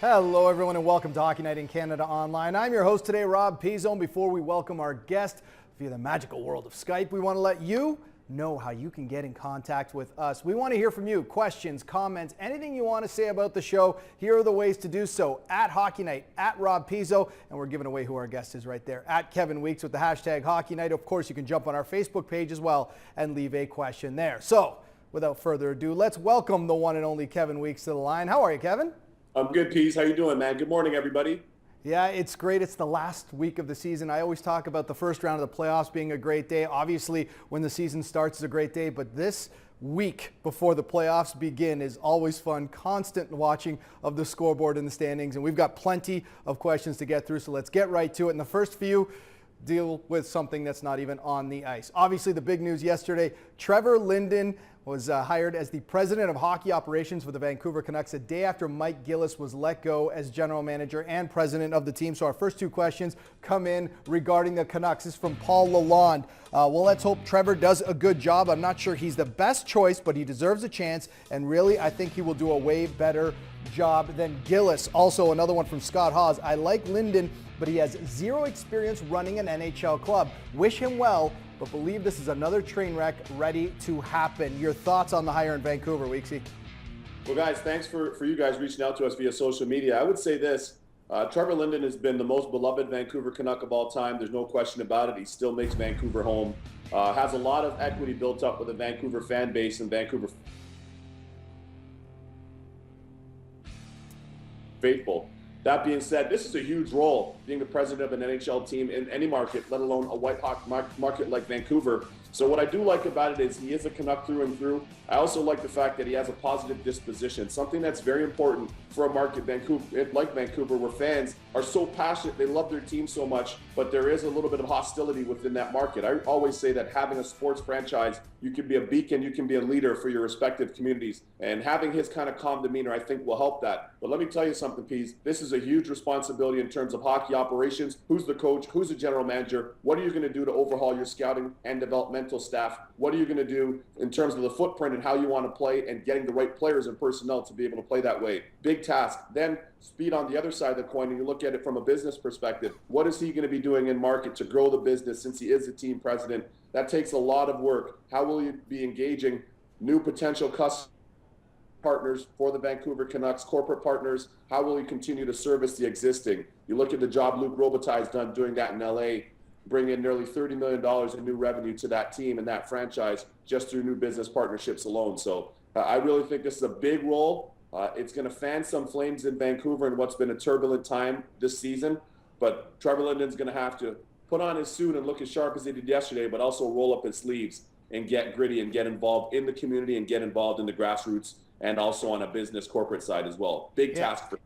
Hello, everyone, and welcome to Hockey Night in Canada Online. I'm your host today, Rob Pizzo, and before we welcome our guest via the magical world of Skype, we want to let you know how you can get in contact with us. We want to hear from you. Questions, comments, anything you want to say about the show. Here are the ways to do so. At Hockey Night, at Rob Pizzo, and we're giving away who our guest is right there. At Kevin Weeks with the hashtag Hockey Night. Of course, you can jump on our Facebook page as well and leave a question there. So, without further ado, let's welcome the one and only Kevin Weeks to the line. How are you, Kevin? I'm good, Pease. How you doing, man? Good morning, everybody. Yeah, it's great. It's the last week of the season. I always talk about the first round of the playoffs being a great day. Obviously, when the season starts is a great day, but this week before the playoffs begin is always fun. Constant watching of the scoreboard and the standings, and we've got plenty of questions to get through, so let's get right to it. And the first few deal with something that's not even on the ice. Obviously, the big news yesterday, Trevor Linden was hired as the president of hockey operations for the Vancouver Canucks a day after Mike Gillis was let go as general manager and president of the team. So our first two questions come in regarding the Canucks. This is from Paul Lalonde. Well, let's hope Trevor does a good job. I'm not sure he's the best choice, but he deserves a chance. And really, I think he will do a way better job than Gillis. Also, another one from Scott Hawes. I like Linden, but he has zero experience running an NHL club. Wish him well, but believe this is another train wreck ready to happen. Your thoughts on the hire in Vancouver, Weeksy? Well, guys, thanks for you guys reaching out to us via social media. I would say this. Trevor Linden has been the most beloved Vancouver Canuck of all time. There's no question about it. He still makes Vancouver home. Has a lot of equity built up with the Vancouver fan base and Vancouver faithful. That being said, this is a huge role, being the president of an NHL team in any market, let alone a white hot market like Vancouver. So what I do like about it is he is a Canuck through and through. I also like the fact that he has a positive disposition, something that's very important for a market like Vancouver, where fans are so passionate, they love their team so much, but there is a little bit of hostility within that market. I always say that having a sports franchise, you can be a beacon, you can be a leader for your respective communities, and having his kind of calm demeanor, I think, will help that. But let me tell you something, Pease. This is a huge responsibility in terms of hockey operations. Who's the coach? Who's the general manager? What are you going to do to overhaul your scouting and developmental staff? What are you going to do in terms of the footprint and how you want to play and getting the right players and personnel to be able to play that way? Big task. Then speed on the other side of the coin, and you look at it from a business perspective. What is he going to be doing in market to grow the business since he is the team president? That takes a lot of work. How will you be engaging new potential customers, partners for the Vancouver Canucks, corporate partners? How will he continue to service the existing? You look at the job Luc Robitaille's done doing that in LA, bring in nearly $30 million in new revenue to that team and that franchise just through new business partnerships alone. So I really think this is a big role. It's going to fan some flames in Vancouver in what's been a turbulent time this season. But Trevor Linden's going to have to put on his suit and look as sharp as he did yesterday, but also roll up his sleeves and get gritty and get involved in the community and get involved in the grassroots and also on a business corporate side as well. Big task for him.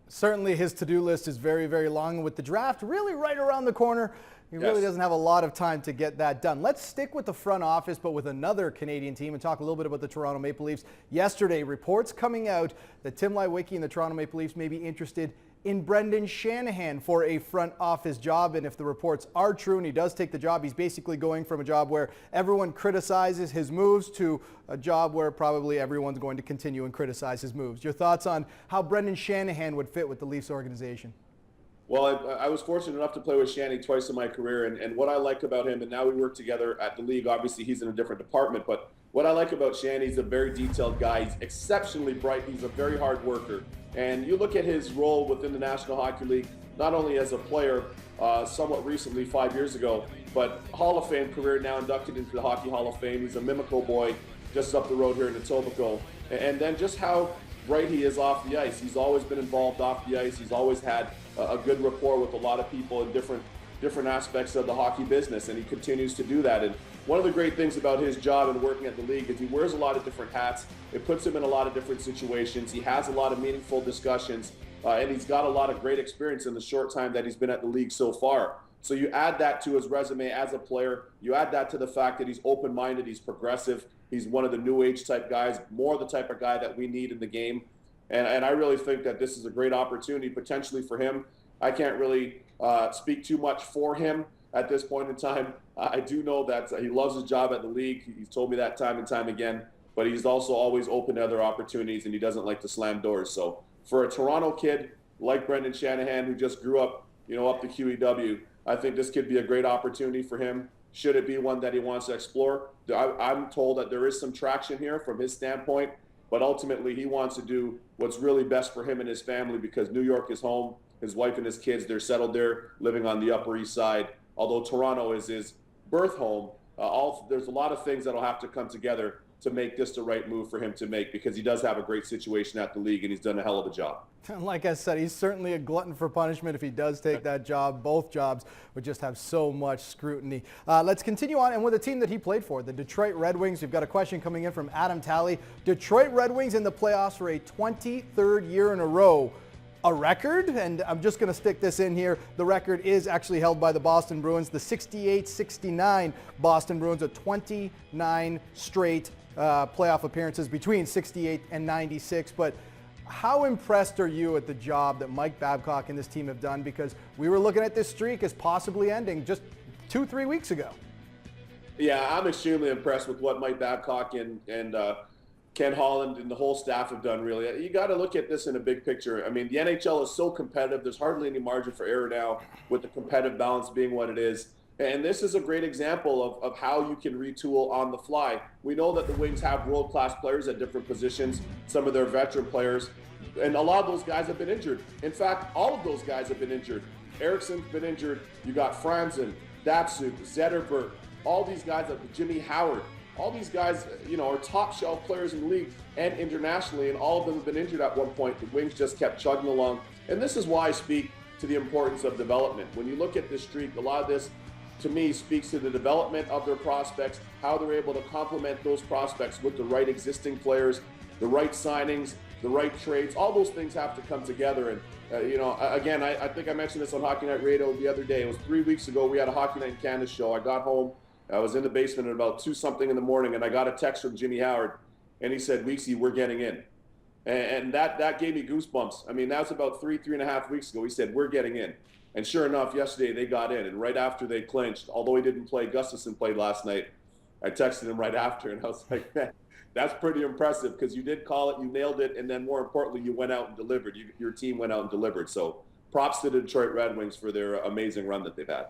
Certainly his to-do list is very, very long. And with the draft really right around the corner, he really doesn't have a lot of time to get that done. Let's stick with the front office, but with another Canadian team, and talk a little bit about the Toronto Maple Leafs. Yesterday, reports coming out that Tim Leiweke and the Toronto Maple Leafs may be interested in Brendan Shanahan for a front office job. And if the reports are true and he does take the job, he's basically going from a job where everyone criticizes his moves to a job where probably everyone's going to continue and criticize his moves. Your thoughts on how Brendan Shanahan would fit with the Leafs organization? Well, I was fortunate enough to play with Shanny twice in my career, and what I like about him, and now we work together at the league, obviously he's in a different department, but what I like about Shanny, he's a very detailed guy. He's exceptionally bright. He's a very hard worker. And you look at his role within the National Hockey League, not only as a player somewhat recently, 5 years ago, but Hall of Fame career, now inducted into the Hockey Hall of Fame. He's a Mimico boy just up the road here in Etobicoke. And then just how bright he is off the ice. He's always been involved off the ice. He's always had a good rapport with a lot of people in different aspects of the hockey business, and he continues to do that. And one of the great things about his job and working at the league is he wears a lot of different hats. It puts him in a lot of different situations. He has a lot of meaningful discussions, and he's got a lot of great experience in the short time that he's been at the league so far. So you add that to his resume as a player. You add that to the fact that he's open-minded, he's progressive, he's one of the new age type guys, more the type of guy that we need in the game. And I really think that this is a great opportunity potentially for him. I can't really speak too much for him at this point in time. I do know that he loves his job at the league. He's told me that time and time again, but he's also always open to other opportunities, and he doesn't like to slam doors. So for a Toronto kid, like Brendan Shanahan, who just grew up, up the QEW. I think this could be a great opportunity for him. Should it be one that he wants to explore? I'm told that there is some traction here from his standpoint, but ultimately he wants to do what's really best for him and his family, because New York is home. His wife and his kids, they're settled there, living on the Upper East Side. Although Toronto is his birth home, there's a lot of things that'll have to come together to make this the right move for him to make, because he does have a great situation at the league and he's done a hell of a job. Like I said, he's certainly a glutton for punishment if he does take that job. Both jobs would just have so much scrutiny. Let's continue on, and with a team that he played for, the Detroit Red Wings. We've got a question coming in from Adam Talley. Detroit Red Wings in the playoffs for a 23rd year in a row. A record, and I'm just going to stick this in here. The record is actually held by the Boston Bruins, the 68-69 Boston Bruins, a 29 straight playoff appearances between 68 and 96. But how impressed are you at the job that Mike Babcock and this team have done? Because we were looking at this streak as possibly ending just 2-3 weeks ago. Yeah, I'm extremely impressed with what Mike Babcock and Ken Holland and the whole staff have done, really. You got to look at this in a big picture. I mean, the NHL is so competitive. There's hardly any margin for error now, with the competitive balance being what it is. And this is a great example of how you can retool on the fly. We know that the Wings have world-class players at different positions, some of their veteran players, and a lot of those guys have been injured. In fact, all of those guys have been injured. Eriksson's been injured. You got Franzen, Datsuk, Zetterberg, all these guys, Jimmy Howard. All these guys, are top shelf players in the league and internationally, and all of them have been injured at one point. The Wings just kept chugging along. And this is why I speak to the importance of development. When you look at this streak, a lot of this, to me, speaks to the development of their prospects, how they're able to complement those prospects with the right existing players, the right signings, the right trades. All those things have to come together. And, again, I think I mentioned this on Hockey Night Radio the other day. It was 3 weeks ago. We had a Hockey Night in Canada show. I got home. I was in the basement at about 2-something in the morning, and I got a text from Jimmy Howard, and he said, "Weeksy, we're getting in." And that gave me goosebumps. I mean, that was about 3.5 weeks ago. He said, "We're getting in." And sure enough, yesterday they got in. And right after they clinched, although he didn't play, Gustafsson played last night. I texted him right after, and I was like, man, that's pretty impressive, because you did call it, you nailed it, and then more importantly, you went out and delivered. Your team went out and delivered. So props to the Detroit Red Wings for their amazing run that they've had.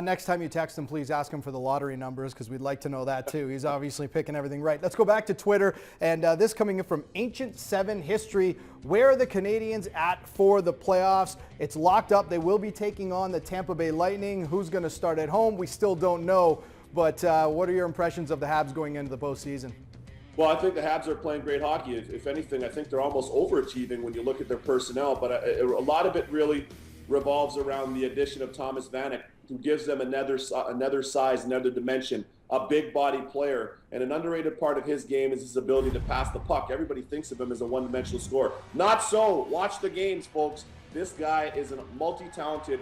Next time you text him, please ask him for the lottery numbers, because we'd like to know that too. He's obviously picking everything right. Let's go back to Twitter, and this coming in from Ancient 7 History. Where are the Canadians at for the playoffs? It's locked up. They will be taking on the Tampa Bay Lightning. Who's going to start at home? We still don't know. But what are your impressions of the Habs going into the postseason? Well, I think the Habs are playing great hockey. If anything, I think they're almost overachieving when you look at their personnel. But a lot of it really revolves around the addition of Thomas Vanek, who gives them another size, another dimension, a big body player. And an underrated part of his game is his ability to pass the puck. Everybody thinks of him as a one-dimensional scorer. Not so. Watch the games, folks. This guy is a multi-talented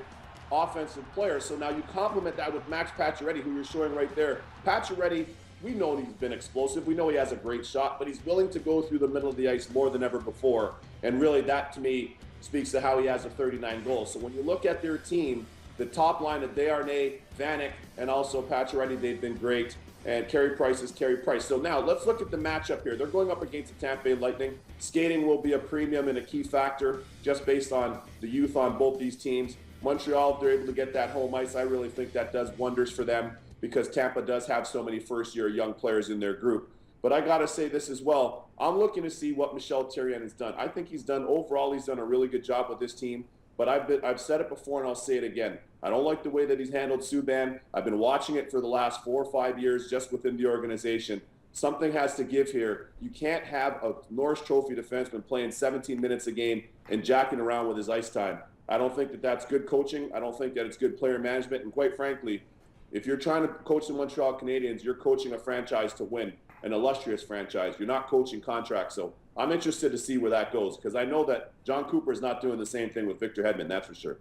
offensive player. So now you complement that with Max Pacioretty, who you're showing right there. Pacioretty, we know he's been explosive. We know he has a great shot, but he's willing to go through the middle of the ice more than ever before. And really, that to me speaks to how he has a 39 goals. So when you look at their team, the top line of Desharnais, Vanek, and also Pacioretty, they've been great. And Carey Price is Carey Price. So now let's look at the matchup here. They're going up against the Tampa Bay Lightning. Skating will be a premium and a key factor just based on the youth on both these teams. Montreal, if they're able to get that home ice, I really think that does wonders for them, because Tampa does have so many first-year young players in their group. But I got to say this as well. I'm looking to see what Michel Therrien has done. I think he's done a really good job with this team. But I've said it before, and I'll say it again. I don't like the way that he's handled Subban. I've been watching it for the last 4 or 5 years just within the organization. Something has to give here. You can't have a Norris Trophy defenseman playing 17 minutes a game and jacking around with his ice time. I don't think that that's good coaching. I don't think that it's good player management. And quite frankly, if you're trying to coach the Montreal Canadiens, you're coaching a franchise to win, an illustrious franchise. You're not coaching contracts. So I'm interested to see where that goes, because I know that John Cooper is not doing the same thing with Victor Hedman, that's for sure.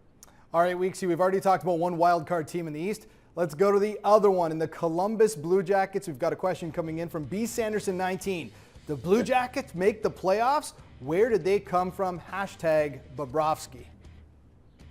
All right, Weeksy, we've already talked about one wild card team in the East. Let's go to the other one, in the Columbus Blue Jackets. We've got a question coming in from B. Sanderson 19. The Blue Jackets make the playoffs? Where did they come from? Hashtag Bobrovsky.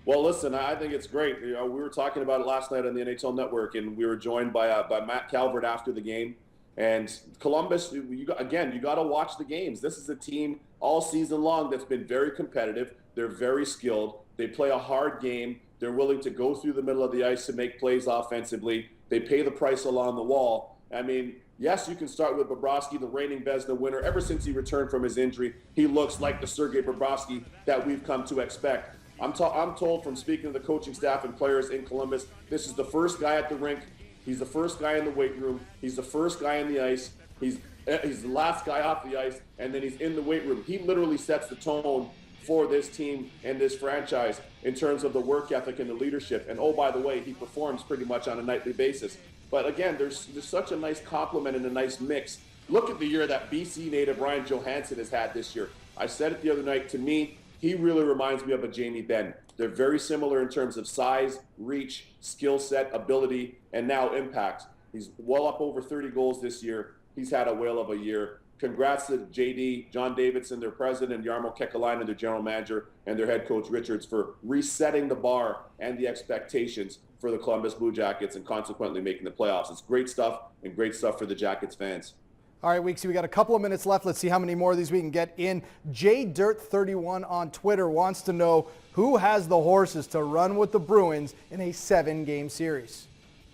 Well, listen, I think it's great. We were talking about it last night on the NHL Network, and we were joined by Matt Calvert after the game. And Columbus, you got to watch the games. This is a team all season long that's been very competitive. They're very skilled. They play a hard game. They're willing to go through the middle of the ice to make plays offensively. They pay the price along the wall. I mean, yes, you can start with Bobrovsky, the reigning Vezina winner. Ever since he returned from his injury, he looks like the Sergei Bobrovsky that we've come to expect. I'm told from speaking to the coaching staff and players in Columbus, this is the first guy at the rink. He's the first guy in the weight room. He's the first guy on the ice. He's the last guy off the ice, and then he's in the weight room. He literally sets the tone for this team and this franchise in terms of the work ethic and the leadership. And oh, by the way, he performs pretty much on a nightly basis. But again, there's such a nice compliment and a nice mix. Look at the year that BC native Ryan Johansson has had this year. I said it the other night, to me, he really reminds me of a Jamie Benn. They're very similar in terms of size, reach, skill set, ability, and now impact. He's well up over 30 goals this year. He's had a whale of a year. Congrats to JD, John Davidson, their president, Jarmo Kekalainen, their general manager, and their head coach Richards for resetting the bar and the expectations for the Columbus Blue Jackets and consequently making the playoffs. It's great stuff, and great stuff for the Jackets fans. All right, Weeksy, we got a couple of minutes left. Let's see how many more of these we can get in. JDirt31 on Twitter wants to know who has the horses to run with the Bruins in a 7-game series.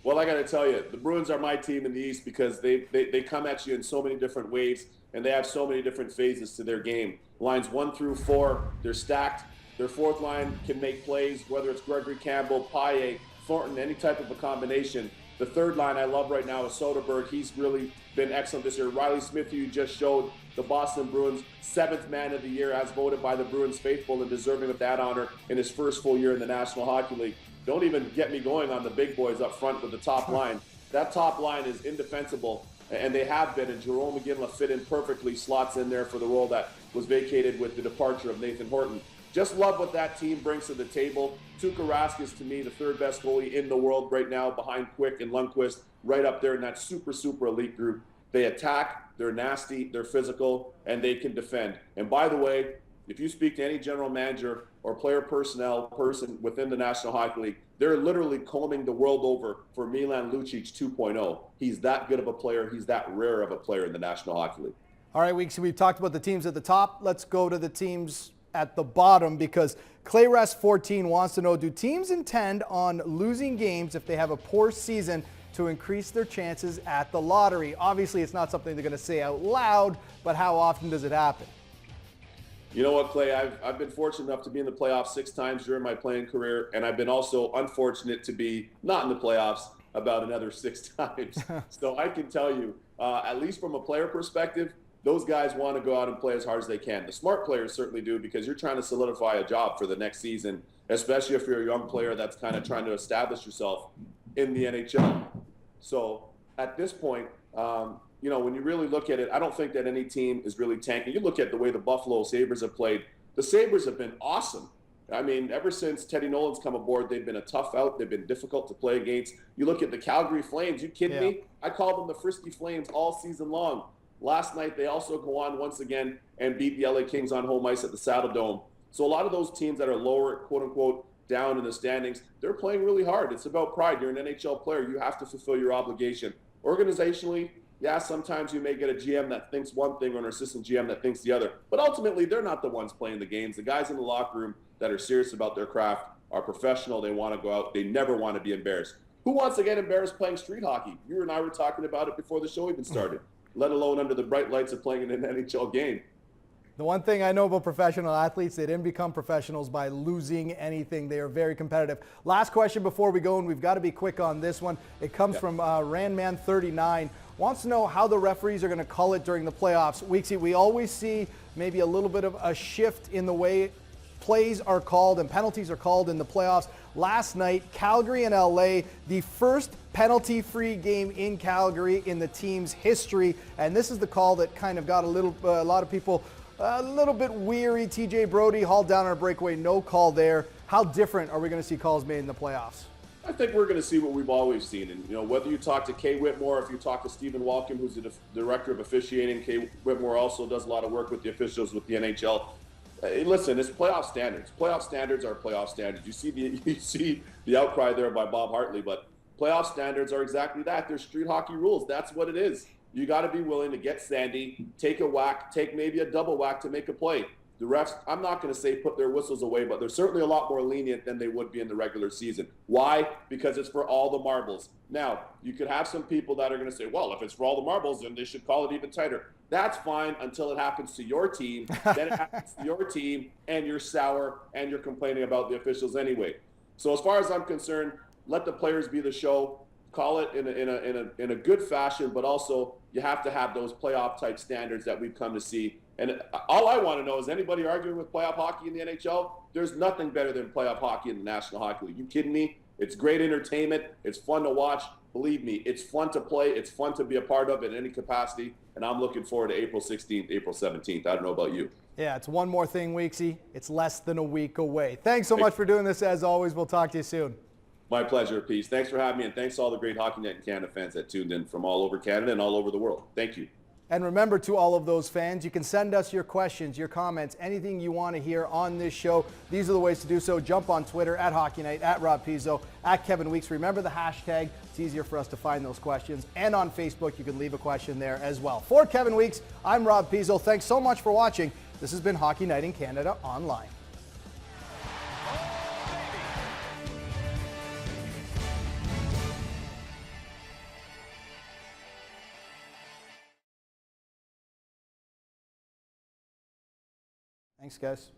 Well, I got to tell you, the Bruins are my team in the East because they come at you in so many different ways, and they have so many different phases to their game. Lines 1 through 4, they're stacked. Their fourth line can make plays, whether it's Gregory Campbell, Paille, Thornton, any type of a combination. The third line I love right now is Soderberg. He's really been excellent this year. Riley Smith, who you just showed, the Boston Bruins 7th man of the year as voted by the Bruins faithful and deserving of that honor in his first full year in the National Hockey League. Don't even get me going on the big boys up front with the top line. That top line is indefensible, and they have been, and Jerome McGinley fit in perfectly, slots in there for the role that was vacated with the departure of Nathan Horton. Just love what that team brings to the table. Tuukka Rask is, to me, the third best goalie in the world right now, behind Quick and Lundqvist, right up there in that super, super elite group. They attack, they're nasty, they're physical, and they can defend. And by the way, if you speak to any general manager or player personnel person within the National Hockey League, they're literally combing the world over for Milan Lucic 2.0. He's that good of a player. He's that rare of a player in the National Hockey League. All right, Weeksy, we've talked about the teams at the top. Let's go to the teams at the bottom, because ClayRest14 wants to know, do teams intend on losing games if they have a poor season to increase their chances at the lottery? Obviously, it's not something they're going to say out loud, but how often does it happen? You know what, Clay? I've been fortunate enough to be in the playoffs 6 times during my playing career, and I've been also unfortunate to be not in the playoffs about another 6 times. So I can tell you, at least from a player perspective, those guys want to go out and play as hard as they can. The smart players certainly do, because you're trying to solidify a job for the next season, especially if you're a young player that's kind of trying to establish yourself in the NHL. So at this point, you know, when you really look at it, I don't think that any team is really tanking. You look at the way the Buffalo Sabres have played. The Sabres have been awesome. I mean, ever since Teddy Nolan's come aboard, they've been a tough out. They've been difficult to play against. You look at the Calgary Flames. You kidding me? I called them the Frisky Flames all season long. Last night, they also go on once again and beat the LA Kings on home ice at the Saddle Dome. So a lot of those teams that are lower, quote unquote, down in the standings, they're playing really hard. It's about pride. You're an NHL player. You have to fulfill your obligation. Organizationally, yeah, sometimes you may get a GM that thinks one thing or an assistant GM that thinks the other. But ultimately, they're not the ones playing the games. The guys in the locker room that are serious about their craft are professional. They want to go out. They never want to be embarrassed. Who wants to get embarrassed playing street hockey? You and I were talking about it before the show even started, let alone under the bright lights of playing in an NHL game. The one thing I know about professional athletes, they didn't become professionals by losing anything. They are very competitive. Last question before we go, and we've got to be quick on this one. It comes from Randman39. Wants to know how the referees are going to call it during the playoffs. Weeksy, we always see maybe a little bit of a shift in the way plays are called and penalties are called in the playoffs. Last night, Calgary and LA, the first penalty-free game in Calgary in the team's history. And this is the call that kind of got a lot of people a little bit weary. TJ Brody hauled down on a breakaway, no call there. How different are we going to see calls made in the playoffs? I think we're going to see what we've always seen. And, you know, whether you talk to Kay Whitmore, if you talk to Stephen Walken, who's the director of officiating, Kay Whitmore also does a lot of work with the officials with the NHL. Listen, it's playoff standards. Playoff standards are playoff standards. You see the outcry there by Bob Hartley, but playoff standards are exactly that. They're street hockey rules. That's what it is. You got to be willing to get sandy, take a whack, take maybe a double whack to make a play. the refs, I'm not going to say put their whistles away, but they're certainly a lot more lenient than they would be in the regular season. Why? Because it's for all the marbles. Now, you could have some people that are going to say, well, if it's for all the marbles, then they should call it even tighter. That's fine until it happens to your team. Then it happens to your team, and you're sour, and you're complaining about the officials anyway. So as far as I'm concerned, let the players be the show. Call it in a good fashion, but also you have to have those playoff type standards that we've come to see. And all I want to know is anybody arguing with playoff hockey in the NHL? There's nothing better than playoff hockey in the National Hockey League. You kidding me? It's great entertainment. It's fun to watch. Believe me, it's fun to play. It's fun to be a part of in any capacity. And I'm looking forward to April 16th, April 17th. I don't know about you. Yeah, it's one more thing, Weeksy. It's less than a week away. Thanks so much for doing this. As always, we'll talk to you soon. My pleasure, Peace. Thanks for having me, and thanks to all the great Hockey Night in Canada fans that tuned in from all over Canada and all over the world. Thank you. And remember, to all of those fans, you can send us your questions, your comments, anything you want to hear on this show. These are the ways to do so. Jump on Twitter at Hockey Night, at Rob Pizzo, at Kevin Weeks. Remember the hashtag. It's easier for us to find those questions. And on Facebook, you can leave a question there as well. For Kevin Weeks, I'm Rob Pizzo. Thanks so much for watching. This has been Hockey Night in Canada Online. Thanks, guys.